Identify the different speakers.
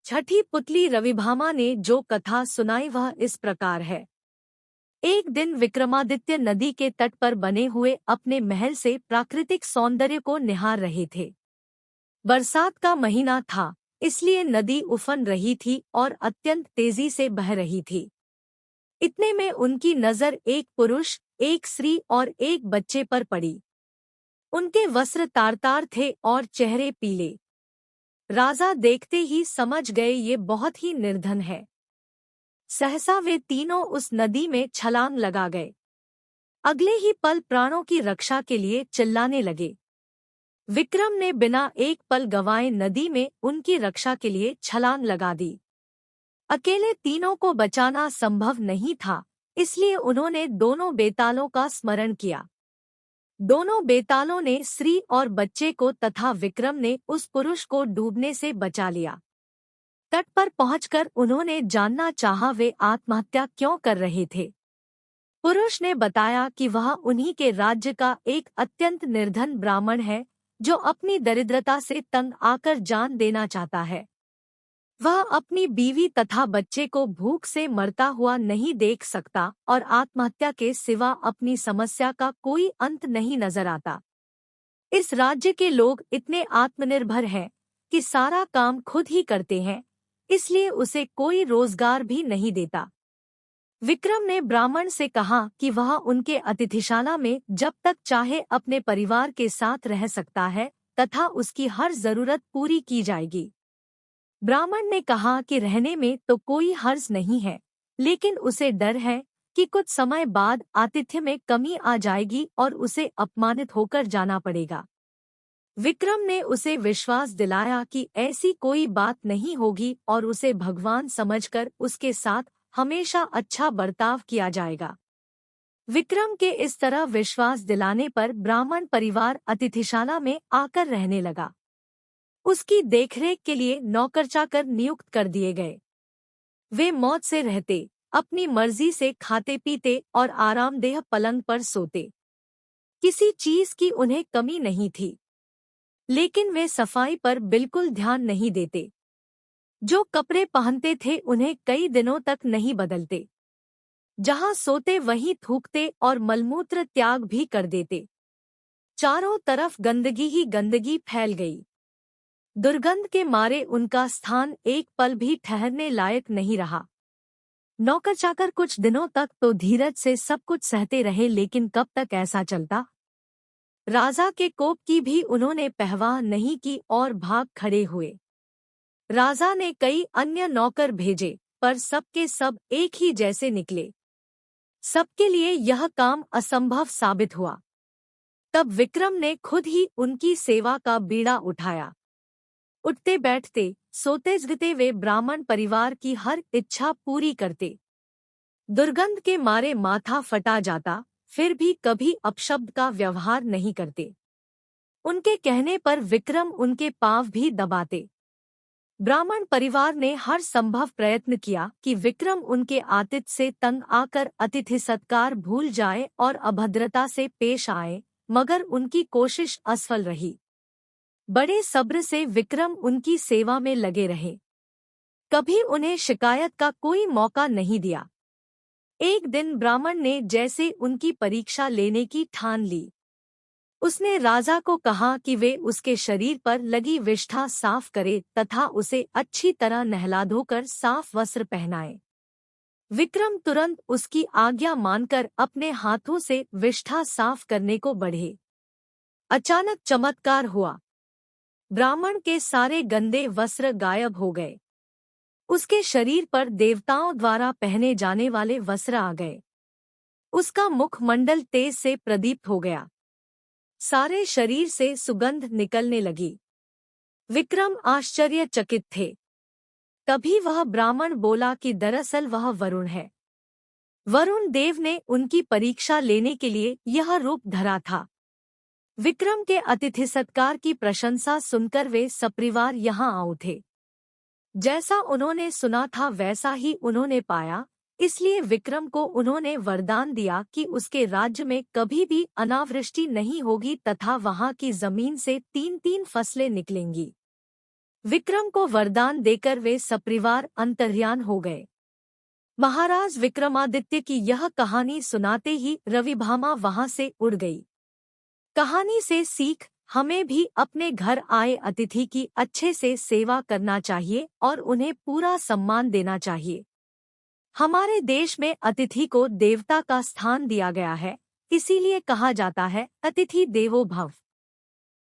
Speaker 1: छठी पुतली रविभामा ने जो कथा सुनाई वह इस प्रकार है। एक दिन विक्रमादित्य नदी के तट पर बने हुए अपने महल से प्राकृतिक सौंदर्य को निहार रहे थे। बरसात का महीना था, इसलिए नदी उफन रही थी और अत्यंत तेजी से बह रही थी। इतने में उनकी नजर एक पुरुष, एक स्त्री और एक बच्चे पर पड़ी। उनके वस्त्र तार-तार थे और चेहरे पीले। राजा देखते ही समझ गए ये बहुत ही निर्धन है। सहसा वे तीनों उस नदी में छलांग लगा गए। अगले ही पल प्राणों की रक्षा के लिए चिल्लाने लगे। विक्रम ने बिना एक पल गंवाए नदी में उनकी रक्षा के लिए छलांग लगा दी। अकेले तीनों को बचाना संभव नहीं था, इसलिए उन्होंने दोनों बेतालों का स्मरण किया। दोनों बेतालों ने स्त्री और बच्चे को तथा विक्रम ने उस पुरुष को डूबने से बचा लिया। तट पर पहुंचकर उन्होंने जानना चाहा वे आत्महत्या क्यों कर रहे थे। पुरुष ने बताया कि वह उन्हीं के राज्य का एक अत्यंत निर्धन ब्राह्मण है, जो अपनी दरिद्रता से तंग आकर जान देना चाहता है। वह अपनी बीवी तथा बच्चे को भूख से मरता हुआ नहीं देख सकता और आत्महत्या के सिवा अपनी समस्या का कोई अंत नहीं नजर आता। इस राज्य के लोग इतने आत्मनिर्भर हैं कि सारा काम खुद ही करते हैं, इसलिए उसे कोई रोजगार भी नहीं देता। विक्रम ने ब्राह्मण से कहा कि वह उनके अतिथिशाला में जब तक चाहे अपने परिवार के साथ रह सकता है तथा उसकी हर जरूरत पूरी की जाएगी। ब्राह्मण ने कहा कि रहने में तो कोई हर्ज नहीं है, लेकिन उसे डर है कि कुछ समय बाद आतिथ्य में कमी आ जाएगी और उसे अपमानित होकर जाना पड़ेगा। विक्रम ने उसे विश्वास दिलाया कि ऐसी कोई बात नहीं होगी और उसे भगवान समझकर उसके साथ हमेशा अच्छा बर्ताव किया जाएगा। विक्रम के इस तरह विश्वास दिलाने पर ब्राह्मण परिवार अतिथिशाला में आकर रहने लगा। उसकी देखरेख के लिए नौकर-चाकर नियुक्त कर दिए गए। वे मौज से रहते, अपनी मर्जी से खाते पीते और आरामदेह पलंग पर सोते। किसी चीज की उन्हें कमी नहीं थी, लेकिन वे सफाई पर बिल्कुल ध्यान नहीं देते। जो कपड़े पहनते थे उन्हें कई दिनों तक नहीं बदलते। जहां सोते वहीं थूकते और मलमूत्र त्याग भी कर देते। चारों तरफ गंदगी ही गंदगी फैल गई। दुर्गंध के मारे उनका स्थान एक पल भी ठहरने लायक नहीं रहा। नौकर चाकर कुछ दिनों तक तो धीरज से सब कुछ सहते रहे, लेकिन कब तक ऐसा चलता। राजा के कोप की भी उन्होंने परवाह नहीं की और भाग खड़े हुए। राजा ने कई अन्य नौकर भेजे, पर सबके सब एक ही जैसे निकले। सबके लिए यह काम असंभव साबित हुआ। तब विक्रम ने खुद ही उनकी सेवा का बीड़ा उठाया। उठते बैठते सोते जगते वे ब्राह्मण परिवार की हर इच्छा पूरी करते। दुर्गंध के मारे माथा फटा जाता, फिर भी कभी अपशब्द का व्यवहार नहीं करते। उनके कहने पर विक्रम उनके पांव भी दबाते। ब्राह्मण परिवार ने हर संभव प्रयत्न किया कि विक्रम उनके आतिथ्य से तंग आकर अतिथि सत्कार भूल जाए और अभद्रता से पेश आए, मगर उनकी कोशिश असफल रही। बड़े सब्र से विक्रम उनकी सेवा में लगे रहे। कभी उन्हें शिकायत का कोई मौका नहीं दिया। एक दिन ब्राह्मण ने जैसे उनकी परीक्षा लेने की ठान ली। उसने राजा को कहा कि वे उसके शरीर पर लगी विष्ठा साफ करे तथा उसे अच्छी तरह नहला धोकर साफ वस्त्र पहनाए। विक्रम तुरंत उसकी आज्ञा मानकर अपने हाथों से विष्ठा साफ करने को बढ़े। अचानक चमत्कार हुआ। ब्राह्मण के सारे गंदे वस्त्र गायब हो गए। उसके शरीर पर देवताओं द्वारा पहने जाने वाले वस्त्र आ गए। उसका मुखमंडल तेज से प्रदीप्त हो गया। सारे शरीर से सुगंध निकलने लगी। विक्रम आश्चर्यचकित थे। तभी वह ब्राह्मण बोला कि दरअसल वह वरुण है। वरुण देव ने उनकी परीक्षा लेने के लिए यह रूप धरा था। विक्रम के अतिथि सत्कार की प्रशंसा सुनकर वे सपरिवार यहाँ आ उठे। जैसा उन्होंने सुना था वैसा ही उन्होंने पाया, इसलिए विक्रम को उन्होंने वरदान दिया कि उसके राज्य में कभी भी अनावृष्टि नहीं होगी तथा वहां की जमीन से 3-3 फसलें निकलेंगी। विक्रम को वरदान देकर वे सपरिवार अंतर्ध्यान हो गए। महाराज विक्रमादित्य की यह कहानी सुनाते ही रविभामा वहां से उड़ गई। कहानी से सीख, हमें भी अपने घर आए अतिथि की अच्छे से सेवा करना चाहिए और उन्हें पूरा सम्मान देना चाहिए। हमारे देश में अतिथि को देवता का स्थान दिया गया है, इसीलिए कहा जाता है अतिथि देवो भव।